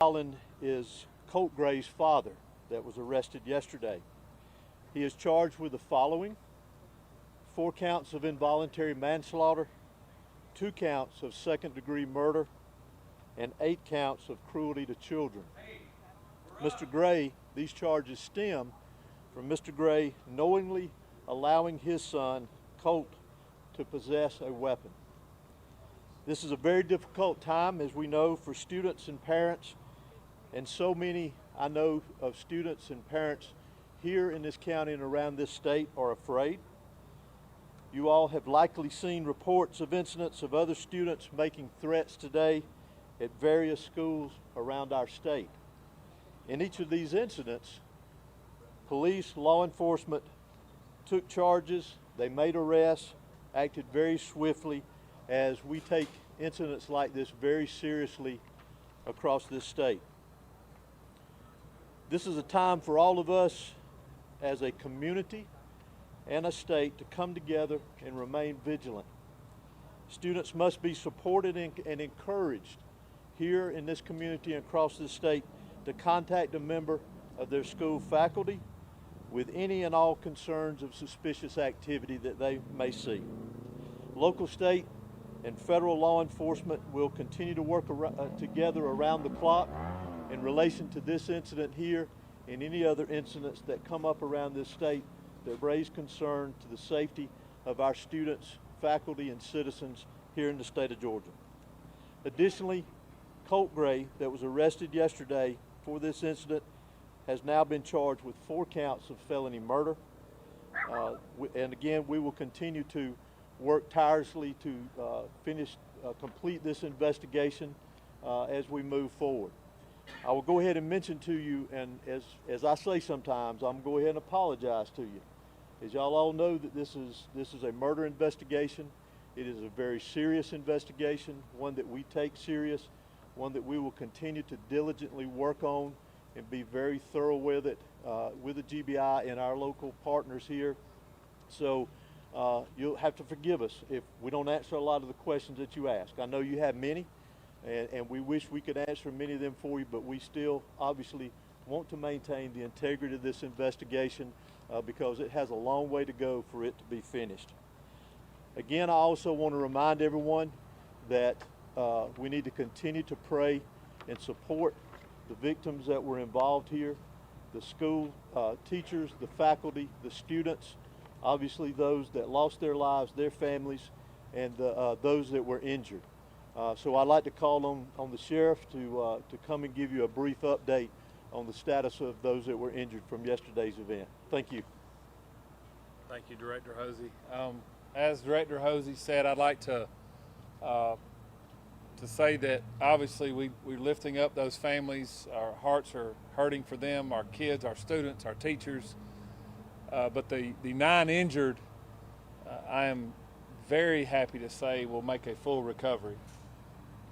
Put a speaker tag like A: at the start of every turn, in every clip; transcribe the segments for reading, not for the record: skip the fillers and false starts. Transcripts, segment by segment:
A: Holland is Colt Gray's father that was arrested yesterday. He is charged with the following: 4 counts of involuntary manslaughter, 2 counts of second-degree murder, and 8 counts of cruelty to children. Mr. Gray, these charges stem from Mr. Gray knowingly allowing his son, Colt, to possess a weapon. This is a very difficult time, as we know, for students and parents, and so many I know of students and parents here in this county and around this state are afraid. You all have likely seen reports of incidents of other students making threats today at various schools around our state. In each of these incidents, police, law enforcement took charges, they made arrests, acted very swiftly, as we take incidents like this very seriously across this state. This is a time for all of us as a community and a state to come together and remain vigilant. Students must be supported and encouraged here in this community and across this state to contact a member of their school faculty with any and all concerns of suspicious activity that they may see. Local, state, and federal law enforcement will continue to work together around the clock in relation to this incident here and any other incidents that come up around this state that raise concern to the safety of our students, faculty, and citizens here in the state of Georgia. Additionally, Colt Gray, that was arrested yesterday for this incident, has now been charged with 4 counts of felony murder. And again, we will continue to work tirelessly to complete this investigation as we move forward. I will go ahead and mention to you, and as I say sometimes, I'm going to go ahead and apologize to you. As y'all all know, that this is a murder investigation. It is a very serious investigation, one that we take serious, one that we will continue to diligently work on and be very thorough with it with the GBI and our local partners here. So you'll have to forgive us if we don't answer a lot of the questions that you ask. I know you have many, and we wish we could answer many of them for you, but we still obviously want to maintain the integrity of this investigation because it has a long way to go for it to be finished. Again, I also want to remind everyone that we need to continue to pray and support the victims that were involved here, the school teachers, the faculty, the students, obviously those that lost their lives, their families, and those that were injured. So I'd like to call on the sheriff to come and give you a brief update on the status of those that were injured from yesterday's event. Thank you.
B: Thank you, Director Hosey. As Director Hosey said, I'd like to say that obviously we're lifting up those families. Our hearts are hurting for them, our kids, our students, our teachers. But the 9 injured, I am very happy to say will make a full recovery.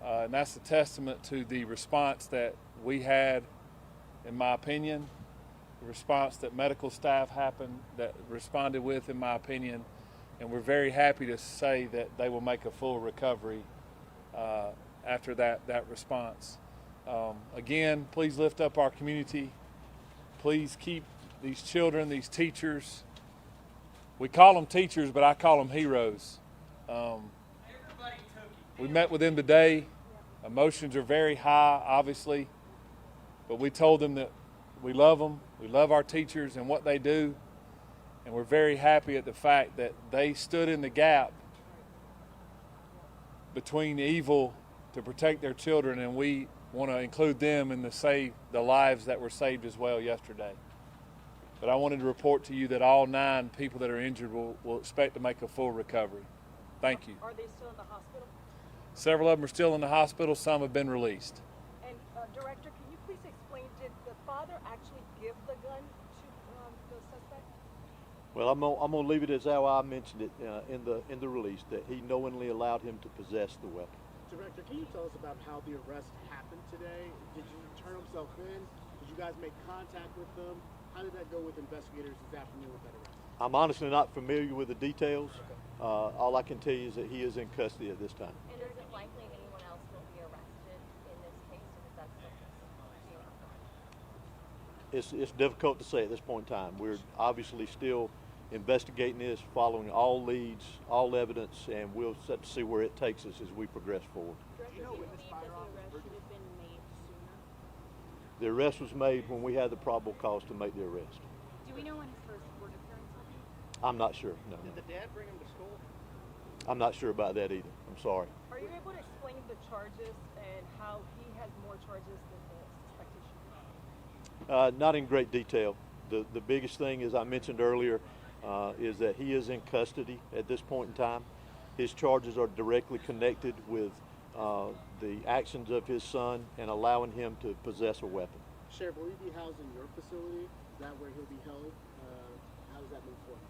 B: And that's a testament to the response that we had, in my opinion, the response that medical staff responded with, in my opinion, and we're very happy to say that they will make a full recovery after that response. Again, please lift up our community. Please keep these children, these teachers, we call them teachers, but I call them heroes. We met with them today. Emotions are very high, obviously, but we told them that we love them, we love our teachers and what they do, and we're very happy at the fact that they stood in the gap between evil to protect their children, and we want to include them in the lives that were saved as well yesterday. But I wanted to report to you that all 9 people that are injured will expect to make a full recovery. Thank you.
C: Are they still in the hospital?
B: Several of them are still in the hospital. Some have been released.
C: And Director, can you please explain, did the father actually give the gun to the suspect?
A: Well, I'm gonna leave it as how I mentioned it in the release, that he knowingly allowed him to possess the weapon.
D: Director, can you tell us about how the arrest happened today? Did you turn himself in? Did you guys make contact with them? How did that go with investigators this afternoon with that arrest?
A: I'm honestly not familiar with the details. All I can tell you is that he is in custody at this time.
E: And is it likely anyone else will be arrested in this case, or is that still
A: It's difficult to say at this point in time. We're obviously still investigating this, following all leads, all evidence, and we'll set to see where it takes us as we progress forward.
D: Do you know when this firearm was
E: should
D: purchased?
E: have been made sooner?
A: The arrest was made when we had the probable cause to make the arrest.
E: Do we know when his first court appearance will be?
A: I'm not sure, no.
F: Did the dad bring him to school?
A: I'm not sure about that either. I'm sorry.
C: Are you able to explain the charges and how he has more charges than the suspected shooter?
A: Not in great detail. The biggest thing, as I mentioned earlier, is that he is in custody at this point in time. His charges are directly connected with the actions of his son and allowing him to possess a weapon.
D: Sheriff, will he be housed in your facility? Is that where he'll be held? How does that move forward?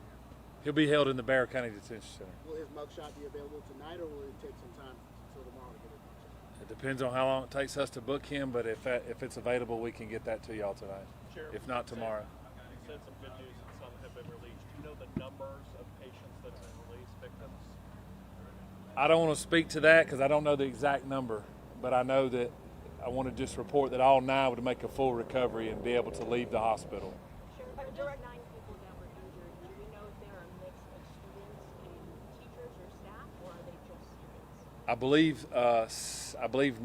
B: He'll be held in the Bexar County Detention Center.
D: Will his mugshot be available tonight, or will it take some time until tomorrow to get his mugshot?
B: It depends on how long it takes us to book him, but if it's available, we can get that to y'all tonight.
F: Sheriff,
B: If not tomorrow.
F: You said some good news that some have been released. Do you know the numbers of patients that have been released, victims?
B: I don't want to speak to that because I don't know the exact number, but I know that I want to just report that all 9 would make a full recovery and be able to leave the hospital.
E: Sheriff, of those 9 people that were injured, do we know if they are a mix of students and teachers or staff, or are they just students?
B: I believe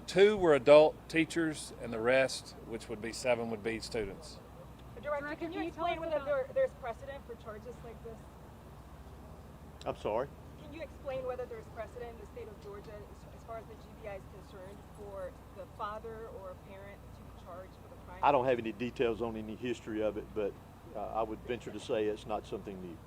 B: 2 were adult teachers, and the rest, which would be 7, would be students.
C: Director, can you
E: tell
C: explain
E: us
C: whether
E: about-
C: there's precedent for charges like this?
A: I'm sorry?
C: Can you explain whether there's precedent in the state of Georgia as far as the GBI is concerned for the father or a parent to be charged for the crime?
A: I don't have any details on any history of it, but I would venture to say it's not something new.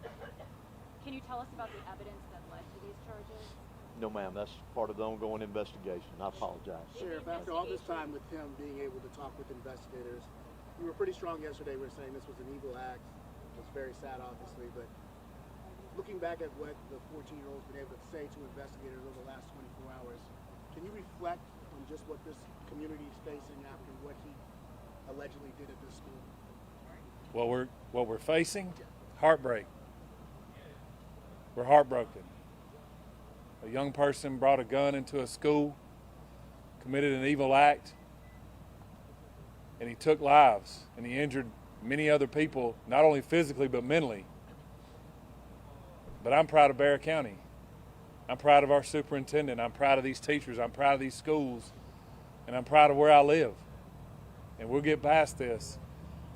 E: Can you tell us about the evidence that led to these charges?
A: No, ma'am, that's part of the ongoing investigation. I apologize.
D: Sheriff, after all this time with him being able to talk with investigators, you were pretty strong yesterday. We were saying this was an evil act. It was very sad, obviously, but looking back at what the 14-year-old's been able to say to investigators over the last 24 hours, can you reflect on just what this community is facing after what he allegedly did at this school?
B: What we're facing, heartbreak. We're heartbroken. A young person brought a gun into a school, committed an evil act, and he took lives, and he injured many other people, not only physically but mentally. But I'm proud of Bexar County. I'm proud of our superintendent. I'm proud of these teachers. I'm proud of these schools. And I'm proud of where I live. And we'll get past this.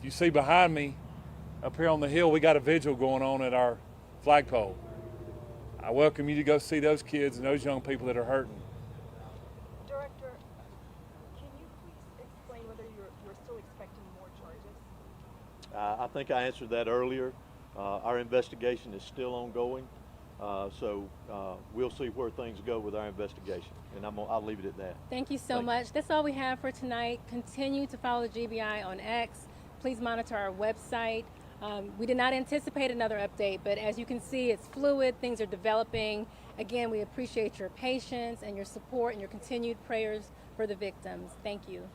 B: You see behind me, up here on the hill, we got a vigil going on at our flagpole. I welcome you to go see those kids and those young people that are hurting.
C: Director, can you please explain whether you're still expecting more charges?
A: I think I answered that earlier. Our investigation is still ongoing, so we'll see where things go with our investigation, and I'll leave it at that.
G: Thank you so
A: Thank you.
G: much. That's all we have for tonight. Continue to follow the GBI on X. Please monitor our website. We did not anticipate another update, but as you can see, it's fluid. Things are developing. Again, we appreciate your patience and your support and your continued prayers for the victims. Thank you.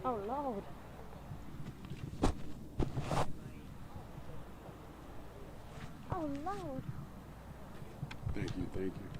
G: Oh, Lord. Oh, Lord.
H: Thank you, thank you.